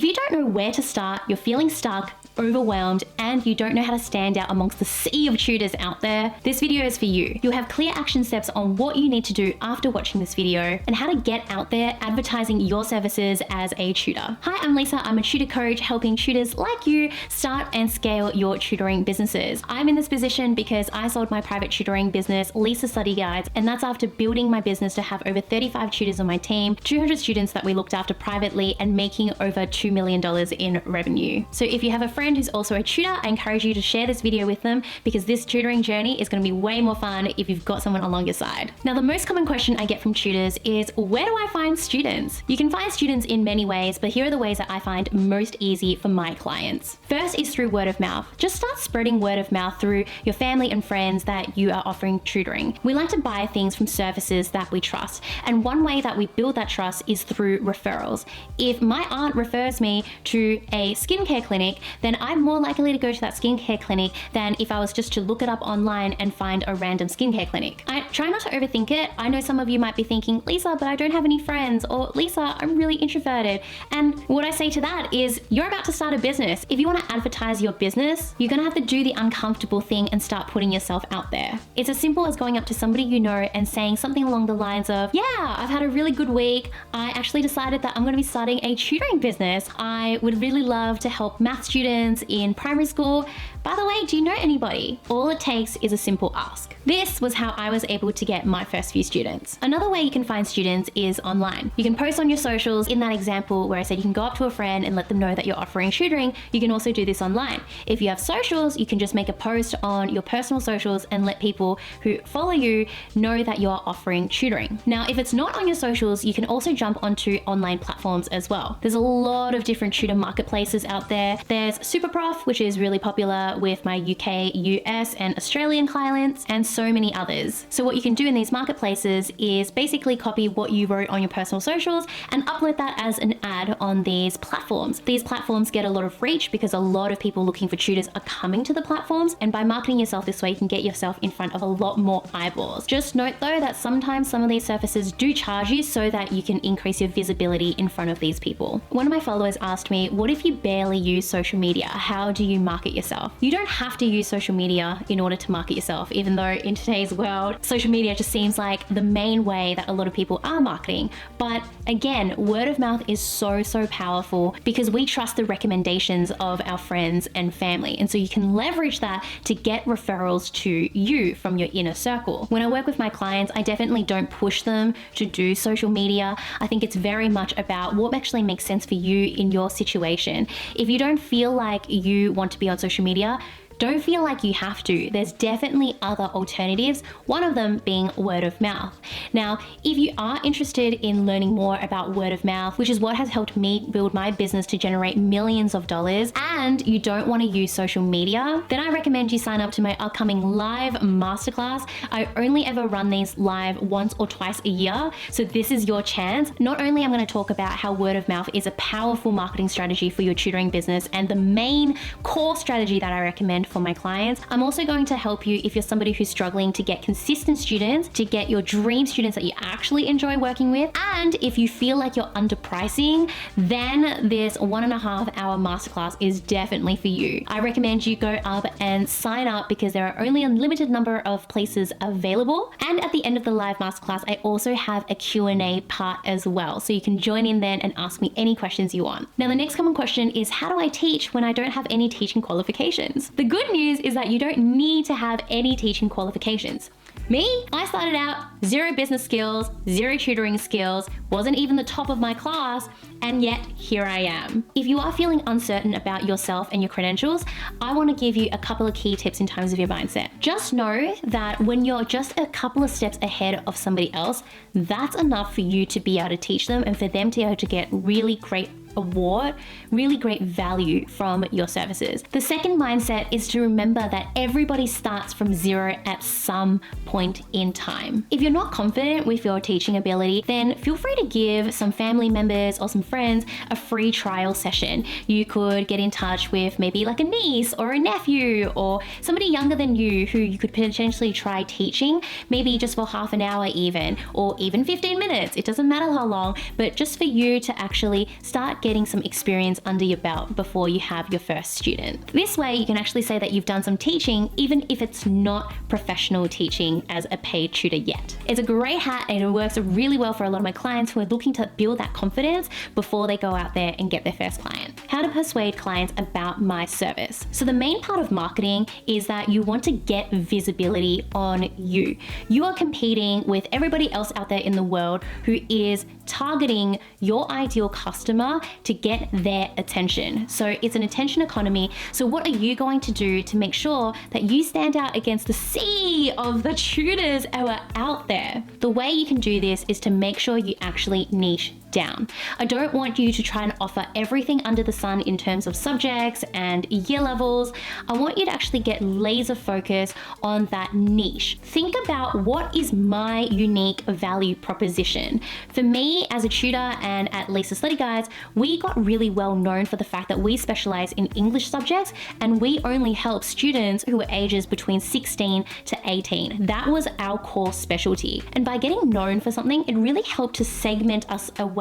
you don't know where to start, you're feeling stuck, overwhelmed, and you don't know how to stand out amongst the sea of tutors out there, this video is for you. You'll have clear action steps on what you need to do after watching this video and how to get out there advertising your services as a tutor. Hi, I'm Lisa. I'm a tutor coach helping tutors like you start and scale your tutoring businesses. I'm in this position because I sold my private tutoring business, Lisa Study Guides, and that's after building my business to have over 35 tutors on my team, 200 students that we looked after privately, and making over $2 million in revenue. So if you have a friend who's also a tutor, I encourage you to share this video with them because this tutoring journey is going to be way more fun if you've got someone along your side. Now, the most common question I get from tutors is, where do I find students? You can find students in many ways, but here are the ways that I find most easy for my clients. First is through word of mouth. Just start spreading word of mouth through your family and friends that you are offering tutoring. We like to buy things from services that we trust, and one way that we build that trust is through referrals. If my aunt refers me to a skincare clinic, then I'm more likely to go to that skincare clinic than if I was just to look it up online and find a random skincare clinic. I try not to overthink it. I know some of you might be thinking, Lisa, but I don't have any friends, or Lisa, I'm really introverted. And what I say to that is, you're about to start a business. If you want to advertise your business, you're gonna have to do the uncomfortable thing and start putting yourself out there. It's as simple as going up to somebody you know and saying something along the lines of, yeah, I've had a really good week. I actually decided that I'm gonna be starting a tutoring business. I would really love to help math students in primary school. By the way, do you know anybody? All it takes is a simple ask. This was how I was able to get my first few students. Another way you can find students is online. You can post on your socials. In that example where I said you can go up to a friend and let them know that you're offering tutoring, you can also do this online. If you have socials, you can just make a post on your personal socials and let people who follow you know that you're offering tutoring. Now, if it's not on your socials, you can also jump onto online platforms as well. There's a lot of different tutor marketplaces out there. There's Superprof, which is really popular with my UK, US, and Australian clients, and so many others. So what you can do in these marketplaces is basically copy what you wrote on your personal socials and upload that as an ad on these platforms. These platforms get a lot of reach because a lot of people looking for tutors are coming to the platforms, and by marketing yourself this way, you can get yourself in front of a lot more eyeballs. Just note though that sometimes some of these services do charge you so that you can increase your visibility in front of these people. One of my followers asked me, what if you barely use social media? How do you market yourself? You don't have to use social media in order to market yourself, even though in today's world, social media just seems like the main way that a lot of people are marketing. But again, word of mouth is so powerful because we trust the recommendations of our friends and family. And so you can leverage that to get referrals to you from your inner circle. When I work with my clients, I definitely don't push them to do social media. I think it's very much about what actually makes sense for you in your situation. If you don't feel like you want to be on social media, don't feel like you have to. There's definitely other alternatives, one of them being word of mouth. Now, if you are interested in learning more about word of mouth, which is what has helped me build my business to generate millions of dollars, and you don't want to use social media, then I recommend you sign up to my upcoming live masterclass. I only ever run these live once or twice a year, so this is your chance. Not only am I going to talk about how word of mouth is a powerful marketing strategy for your tutoring business and the main core strategy that I recommend for my clients, I'm also going to help you if you're somebody who's struggling to get consistent students, to get your dream students that you actually enjoy working with. And if you feel like you're underpricing, then this 1.5 hour masterclass is definitely for you. I recommend you go up and sign up because there are only a limited number of places available. And at the end of the live masterclass, I also have a Q&A part as well. So you can join in then and ask me any questions you want. Now, the next common question is, how do I teach when I don't have any teaching qualifications? The good news is that you don't need to have any teaching qualifications. Me, I started out 0 business skills, 0 tutoring skills, wasn't even the top of my class, and yet here I am. If you are feeling uncertain about yourself and your credentials, I want to give you a couple of key tips in terms of your mindset. Just know that when you're just a couple of steps ahead of somebody else, that's enough for you to be able to teach them and for them to be able to get really great award, really great value from your services. The second mindset is to remember that everybody starts from 0 at some point in time. If you're not confident with your teaching ability, then feel free to give some family members or some friends a free trial session. You could get in touch with maybe like a niece or a nephew or somebody younger than you who you could potentially try teaching, maybe just for half an hour even, or even 15 minutes. It doesn't matter how long, but just for you to actually start getting getting some experience under your belt before you have your first student. This way you can actually say that you've done some teaching even if it's not professional teaching as a paid tutor yet. It's a great hat and it works really well for a lot of my clients who are looking to build that confidence before they go out there and get their first client. How to persuade clients about my service. So the main part of marketing is that you want to get visibility on you. You are competing with everybody else out there in the world who is targeting your ideal customer to get their attention. So it's an attention economy. So what are you going to do to make sure that you stand out against the sea of the tutors who are out there? The way you can do this is to make sure you actually niche down. I don't want you to try and offer everything under the sun in terms of subjects and year levels. I want you to actually get laser focused on that niche. Think about what is my unique value proposition. For me as a tutor and at Lisa Study Guides, we got really well known for the fact that we specialize in English subjects and we only help students who are ages between 16 to 18. That was our core specialty. And by getting known for something, it really helped to segment us away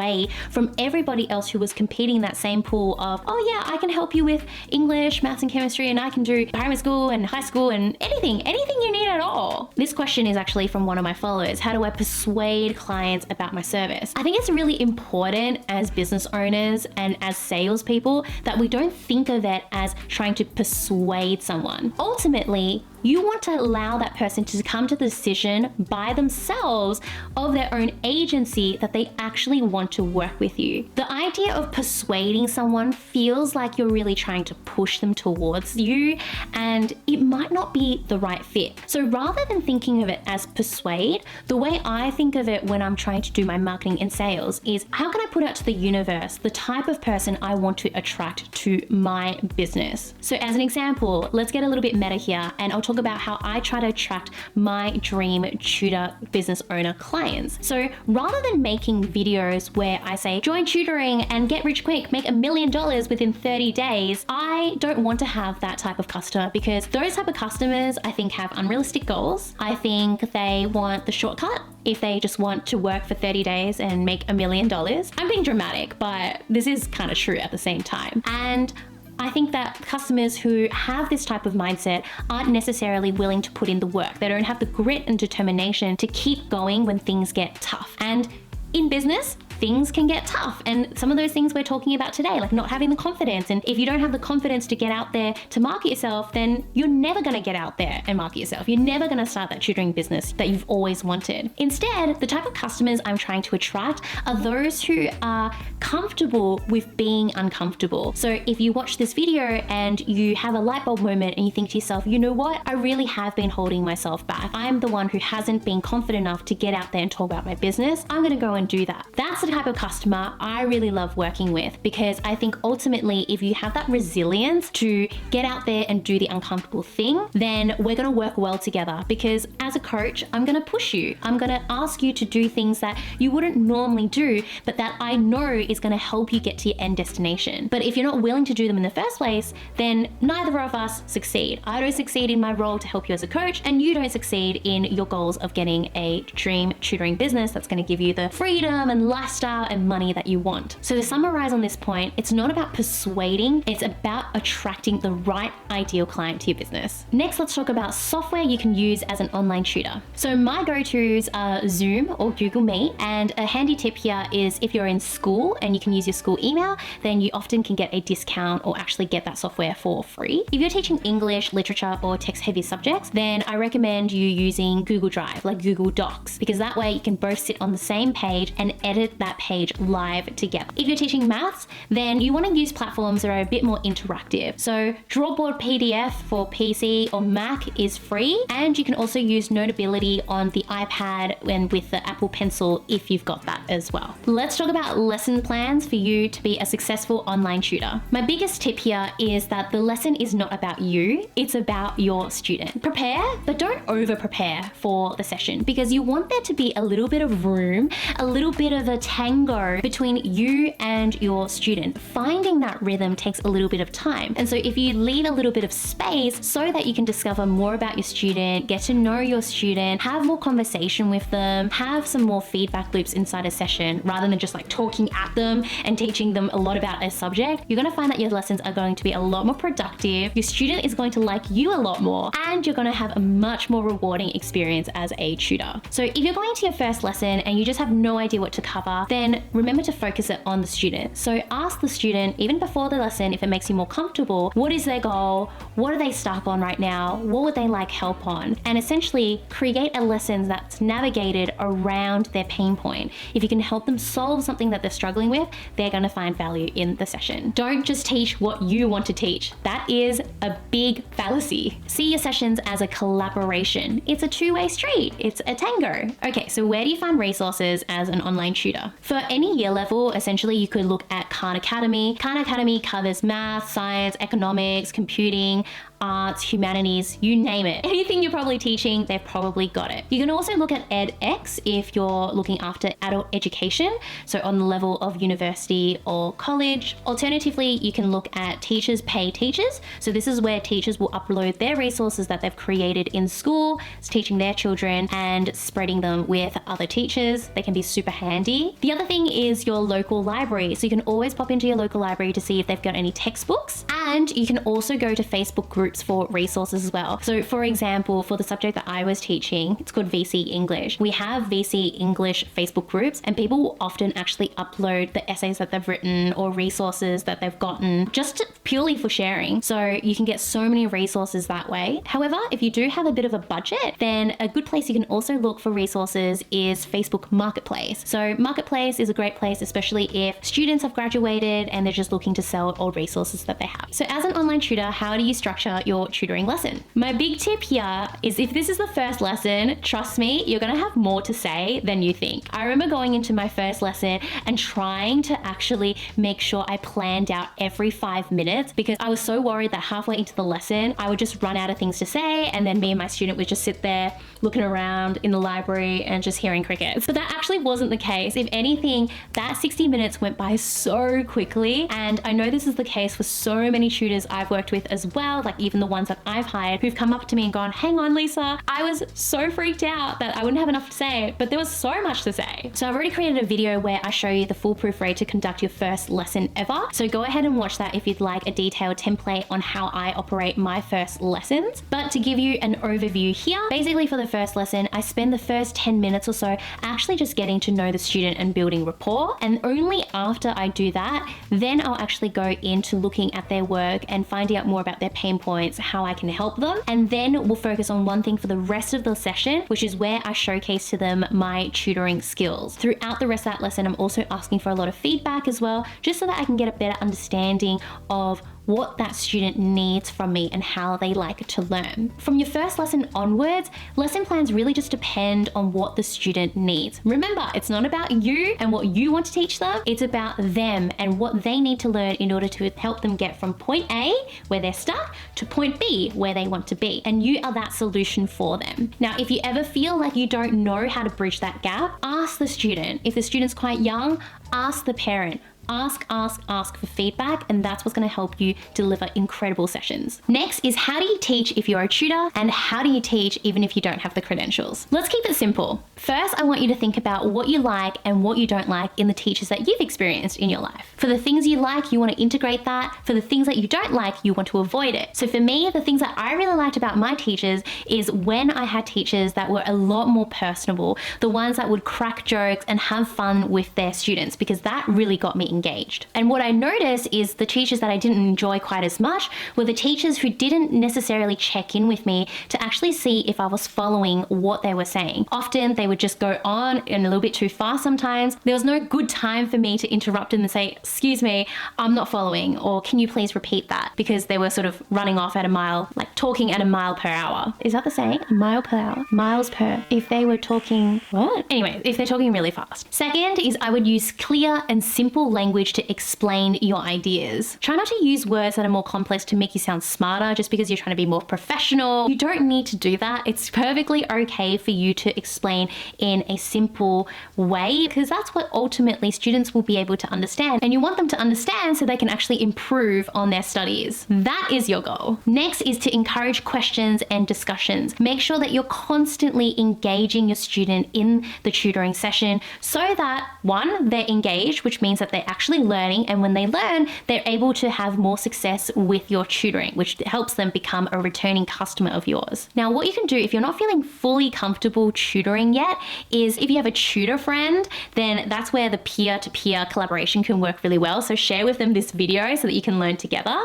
from everybody else who was competing in that same pool of, oh yeah, I can help you with English, maths and chemistry, and I can do primary school and high school and anything you need at all. This question is actually from one of my followers. How do I persuade clients about my service? I think it's really important as business owners and as salespeople that we don't think of it as trying to persuade someone. Ultimately, you want to allow that person to come to the decision by themselves of their own agency that they actually want to work with you. The idea of persuading someone feels like you're really trying to push them towards you, and it might not be the right fit. So rather than thinking of it as persuade, the way I think of it when I'm trying to do my marketing and sales is, how can I put out to the universe the type of person I want to attract to my business? So as an example, let's get a little bit meta here, and I'll talk about how I try to attract my dream tutor business owner clients. So rather than making videos where I say, join tutoring and get rich quick, make $1 million within 30 days, I don't want to have that type of customer, because those type of customers I think have unrealistic goals. I think they want the shortcut if they just want to work for 30 days and make $1 million. I'm being dramatic, but this is kind of true at the same time. And I think that customers who have this type of mindset aren't necessarily willing to put in the work. They don't have the grit and determination to keep going when things get tough. And in business, things can get tough. And some of those things we're talking about today, like not having the confidence. And if you don't have the confidence to get out there to market yourself, then you're never going to get out there and market yourself. You're never going to start that tutoring business that you've always wanted. Instead, the type of customers I'm trying to attract are those who are comfortable with being uncomfortable. So if you watch this video and you have a light bulb moment and you think to yourself, you know what? I really have been holding myself back. I'm the one who hasn't been confident enough to get out there and talk about my business. I'm going to go and do that. That's the type of customer I really love working with, because I think ultimately if you have that resilience to get out there and do the uncomfortable thing, then we're going to work well together, because as a coach, I'm going to push you. I'm going to ask you to do things that you wouldn't normally do, but that I know is going to help you get to your end destination. But if you're not willing to do them in the first place, then neither of us succeed. I don't succeed in my role to help you as a coach, and you don't succeed in your goals of getting a dream tutoring business that's going to give you the freedom and lifestyle and money that you want. So to summarize on this point, it's not about persuading, it's about attracting the right ideal client to your business. Next, let's talk about software you can use as an online tutor. So my go-tos are Zoom or Google Meet, and a handy tip here is if you're in school and you can use your school email, then you often can get a discount or actually get that software for free. If you're teaching English, literature, or text-heavy subjects, then I recommend you using Google Drive, like Google Docs, because that way you can both sit on the same page and edit that page live together. If you're teaching maths, then you want to use platforms that are a bit more interactive. So Drawboard PDF for PC or Mac is free, and you can also use Notability on the iPad and with the Apple Pencil if you've got that as well. Let's talk about lesson plans for you to be a successful online tutor. My biggest tip here is that the lesson is not about you, it's about your student. Prepare, but don't over prepare for the session, because you want there to be a little bit of room, a little bit of a tango between you and your student. Finding that rhythm takes a little bit of time. And so if you leave a little bit of space so that you can discover more about your student, get to know your student, have more conversation with them, have some more feedback loops inside a session rather than just like talking at them and teaching them a lot about a subject, you're going to find that your lessons are going to be a lot more productive. Your student is going to like you a lot more, and you're going to have a much more rewarding experience as a tutor. So if you're going to your first lesson and you just have no idea what to cover, then remember to focus it on the student. So ask the student, even before the lesson, if it makes you more comfortable, what is their goal? What are they stuck on right now? What would they like help on? And essentially create a lesson that's navigated around their pain point. If you can help them solve something that they're struggling with, they're going to find value in the session. Don't just teach what you want to teach. That is a big fallacy. See your sessions as a collaboration. It's a two-way street. It's a tango. Okay, so where do you find resources as an online tutor? For any year level, essentially you could look at Khan Academy. Khan Academy covers math, science, economics, computing, arts, humanities, you name it. Anything you're probably teaching, they've probably got it. You can also look at edX if you're looking after adult education, so on the level of university or college. Alternatively, you can look at Teachers Pay Teachers. So this is where teachers will upload their resources that they've created in school, teaching their children and spreading them with other teachers. They can be super handy. The other thing is your local library. So you can always pop into your local library to see if they've got any textbooks, and you can also go to Facebook groups for resources as well. So for example, for the subject that I was teaching, it's called VC English. We have VC English Facebook groups, and people will often actually upload the essays that they've written or resources that they've gotten just purely for sharing. So you can get so many resources that way. However, if you do have a bit of a budget, then a good place you can also look for resources is Facebook Marketplace. So Marketplace is a great place, especially if students have graduated and they're just looking to sell old resources that they have. So as an online tutor, how do you structure your tutoring lesson? My big tip here is, if this is the first lesson, trust me, you're going to have more to say than you think. I remember going into my first lesson and trying to actually make sure I planned out every 5 minutes, because I was so worried that halfway into the lesson, I would just run out of things to say, and then me and my student would just sit there looking around in the library and just hearing crickets. But that actually wasn't the case. If anything, that 60 minutes went by so quickly, and I know this is the case for so many tutors I've worked with as well, like even the ones that I've hired, who've come up to me and gone, hang on Lisa, I was so freaked out that I wouldn't have enough to say, but there was so much to say. So I've already created a video where I show you the foolproof way to conduct your first lesson ever. So go ahead and watch that if you'd like a detailed template on how I operate my first lessons. But to give you an overview here, basically for the first lesson, I spend the first 10 minutes or so actually just getting to know the student and building rapport. And only after I do that, then I'll actually go into looking at their work and finding out more about their pain points, how I can help them. And then we'll focus on one thing for the rest of the session, which is where I showcase to them my tutoring skills. Throughout the rest of that lesson, I'm also asking for a lot of feedback as well, just so that I can get a better understanding of what that student needs from me and how they like to learn. From your first lesson onwards, lesson plans really just depend on what the student needs. Remember, it's not about you and what you want to teach them, it's about them and what they need to learn in order to help them get from point A, where they're stuck, to point B, where they want to be. And you are that solution for them. Now, if you ever feel like you don't know how to bridge that gap, ask the student. If the student's quite young, ask the parent. Ask for feedback, and that's what's going to help you deliver incredible sessions. Next is, how do you teach if you're a tutor, and how do you teach even if you don't have the credentials? Let's keep it simple. First, I want you to think about what you like and what you don't like in the teachers that you've experienced in your life. For the things you like, you want to integrate that. For the things that you don't like, you want to avoid it. So for me, the things that I really liked about my teachers is when I had teachers that were a lot more personable, the ones that would crack jokes and have fun with their students, because that really got me engaged. And what I noticed is the teachers that I didn't enjoy quite as much were the teachers who didn't necessarily check in with me to actually see if I was following what they were saying. Often they would just go on and a little bit too fast sometimes. There was no good time for me to interrupt them and say, excuse me, I'm not following, or can you please repeat that? Because they were sort of running off at a mile, like talking at a mile per hour. Is that the saying? A mile per hour? Miles per. If they were talking, what? Anyway, if they're talking really fast. Second is I would use clear and simple language language to explain your ideas. Try not to use words that are more complex to make you sound smarter just because you're trying to be more professional. You don't need to do that. It's perfectly okay for you to explain in a simple way, because that's what ultimately students will be able to understand, and you want them to understand so they can actually improve on their studies. That is your goal. Next is to encourage questions and discussions. Make sure that you're constantly engaging your student in the tutoring session so that, one, they're engaged, which means that they're actually learning, and when they learn, they're able to have more success with your tutoring, which helps them become a returning customer of yours. Now, what you can do if you're not feeling fully comfortable tutoring yet is, if you have a tutor friend, then that's where the peer-to-peer collaboration can work really well. So share with them this video so that you can learn together,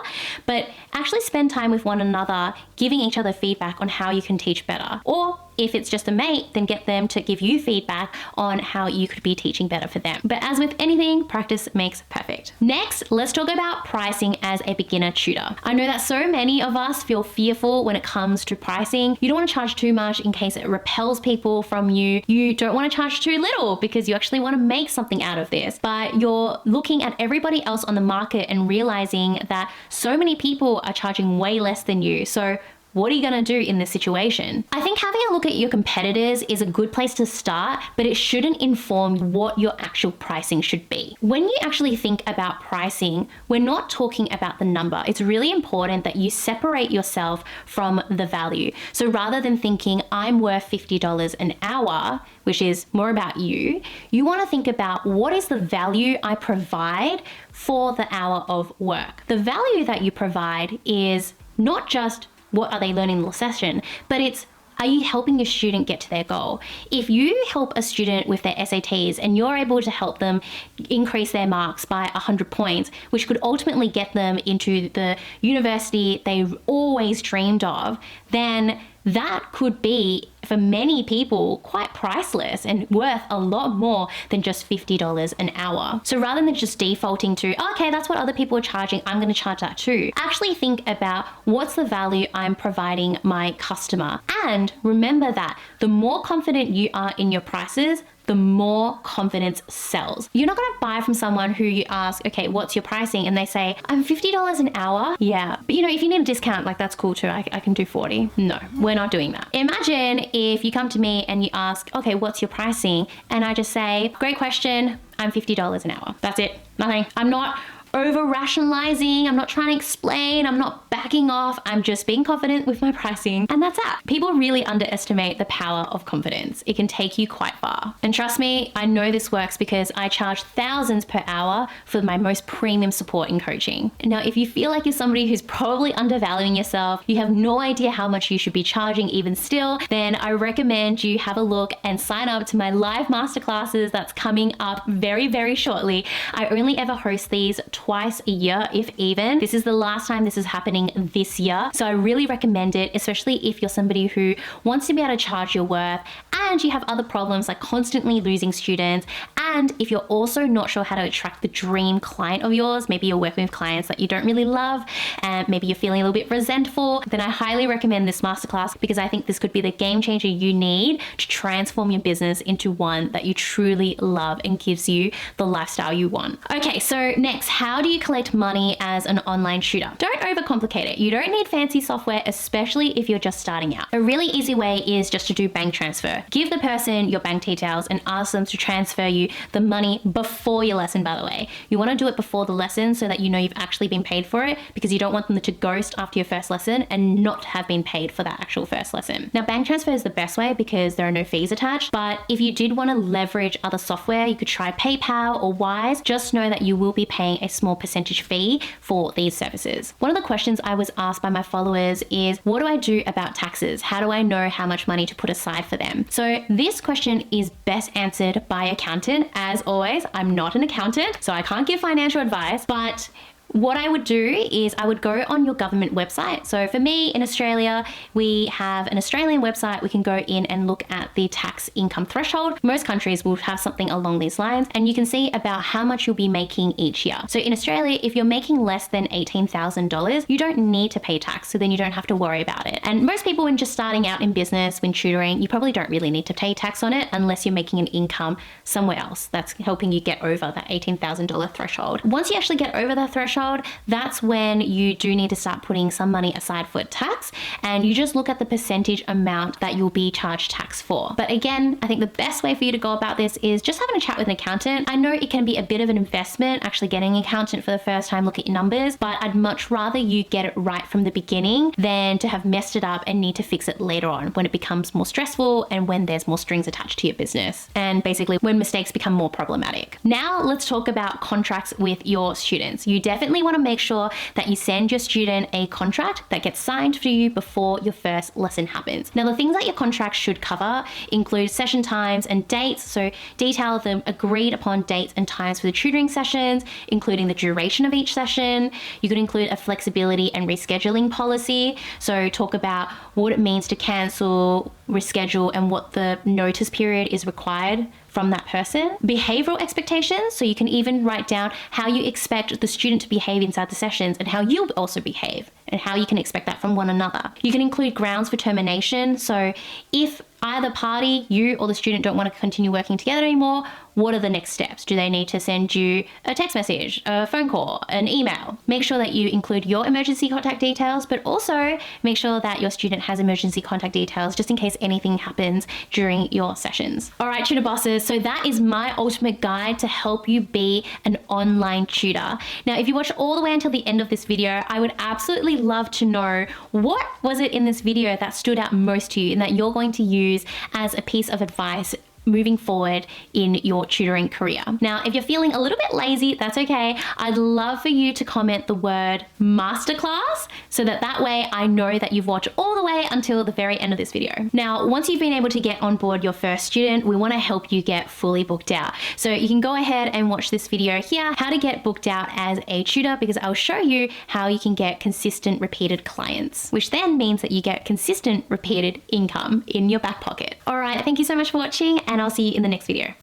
but actually spend time with one another, giving each other feedback on how you can teach better. Or if it's just a mate, then get them to give you feedback on how you could be teaching better for them. But as with anything, practice makes perfect. Next, let's talk about pricing as a beginner tutor. I know that so many of us feel fearful when it comes to pricing. You don't want to charge too much in case it repels people from you. You don't want to charge too little because you actually want to make something out of this. But you're looking at everybody else on the market and realizing that so many people are charging way less than you. So what are you going to do in this situation? I think having a look at your competitors is a good place to start, but it shouldn't inform what your actual pricing should be. When you actually think about pricing, we're not talking about the number. It's really important that you separate yourself from the value. So rather than thinking I'm worth $50 an hour, which is more about you, you want to think about what is the value I provide for the hour of work. The value that you provide is not just what are they learning in the session, but it's, are you helping your student get to their goal? If you help a student with their SATs and you're able to help them increase their marks by 100 points, which could ultimately get them into the university they've always dreamed of, then that could be, for many people, quite priceless and worth a lot more than just $50 an hour. So rather than just defaulting to, okay, that's what other people are charging, I'm going to charge that too. Actually think about what's the value I'm providing my customer. And remember that the more confident you are in your prices, the more confidence sells. You're not going to buy from someone who you ask, okay, what's your pricing? And they say, I'm $50 an hour. Yeah. But you know, if you need a discount, like that's cool too. I can do 40. No, we're not doing that. Imagine if you come to me and you ask, okay, what's your pricing? And I just say, great question. I'm $50 an hour. That's it. Nothing. I'm not over rationalizing, I'm not trying to explain, I'm not backing off, I'm just being confident with my pricing, and that's that. People really underestimate the power of confidence. It can take you quite far. And trust me, I know this works because I charge thousands per hour for my most premium support and coaching. Now, if you feel like you're somebody who's probably undervaluing yourself, you have no idea how much you should be charging even still, then I recommend you have a look and sign up to my live masterclasses that's coming up very, very shortly. I only ever host these twice a year, if even. This is the last time this is happening this year. So I really recommend it, especially if you're somebody who wants to be able to charge your worth and you have other problems like constantly losing students. And if you're also not sure how to attract the dream client of yours, maybe you're working with clients that you don't really love, and maybe you're feeling a little bit resentful, then I highly recommend this masterclass because I think this could be the game changer you need to transform your business into one that you truly love and gives you the lifestyle you want. Okay, so next, how do you collect money as an online tutor? Don't overcomplicate it. You don't need fancy software, especially if you're just starting out. A really easy way is just to do bank transfer. Give the person your bank details and ask them to transfer you the money before your lesson, by the way. You want to do it before the lesson so that you know you've actually been paid for it, because you don't want them to ghost after your first lesson and not have been paid for that actual first lesson. Now, bank transfer is the best way because there are no fees attached, but if you did want to leverage other software, you could try PayPal or Wise. Just know that you will be paying a small percentage fee for these services. One of the questions I was asked by my followers is, what do I do about taxes? How do I know how much money to put aside for them? So this question is best answered by an accountant. As always, I'm not an accountant, so I can't give financial advice, but What I would do is I would go on your government website. So for me in Australia, we have an Australian website. We can go in and look at the tax income threshold. Most countries will have something along these lines, and you can see about how much you'll be making each year. So in Australia, if you're making less than $18,000, you don't need to pay tax, so then you don't have to worry about it. And most people, when just starting out in business, when tutoring, you probably don't really need to pay tax on it unless you're making an income somewhere else that's helping you get over that $18,000 threshold. Once you actually get over that threshold, that's when you do need to start putting some money aside for tax, and you just look at the percentage amount that you'll be charged tax for. But again, I think the best way for you to go about this is just having a chat with an accountant. I know it can be a bit of an investment actually getting an accountant for the first time, look at your numbers, but I'd much rather you get it right from the beginning than to have messed it up and need to fix it later on when it becomes more stressful and when there's more strings attached to your business, and basically when mistakes become more problematic. Now let's talk about contracts with your students. You definitely want to make sure that you send your student a contract that gets signed for you before your first lesson happens. Now the things that your contract should cover include session times and dates, so detail the agreed upon dates and times for the tutoring sessions, including the duration of each session. You could include a flexibility and rescheduling policy, so talk about what it means to cancel, reschedule, and what the notice period is required from that person. Behavioral expectations, so you can even write down how you expect the student to behave inside the sessions and how you'll also behave and how you can expect that from one another. You can include grounds for termination, so if either party, you or the student, don't want to continue working together anymore, what are the next steps? Do they need to send you a text message, a phone call, an email? Make sure that you include your emergency contact details, but also make sure that your student has emergency contact details just in case anything happens during your sessions. All right, tutor bosses, so that is my ultimate guide to help you be an online tutor. Now, if you watch all the way until the end of this video, I would absolutely love to know what was it in this video that stood out most to you and that you're going to use as a piece of advice moving forward in your tutoring career. Now, if you're feeling a little bit lazy, that's okay. I'd love for you to comment the word masterclass so that way I know that you've watched all the way until the very end of this video. Now, once you've been able to get on board your first student, we want to help you get fully booked out. So you can go ahead and watch this video here, how to get booked out as a tutor, because I'll show you how you can get consistent repeated clients, which then means that you get consistent repeated income in your back pocket. All right, thank you so much for watching, and I'll see you in the next video.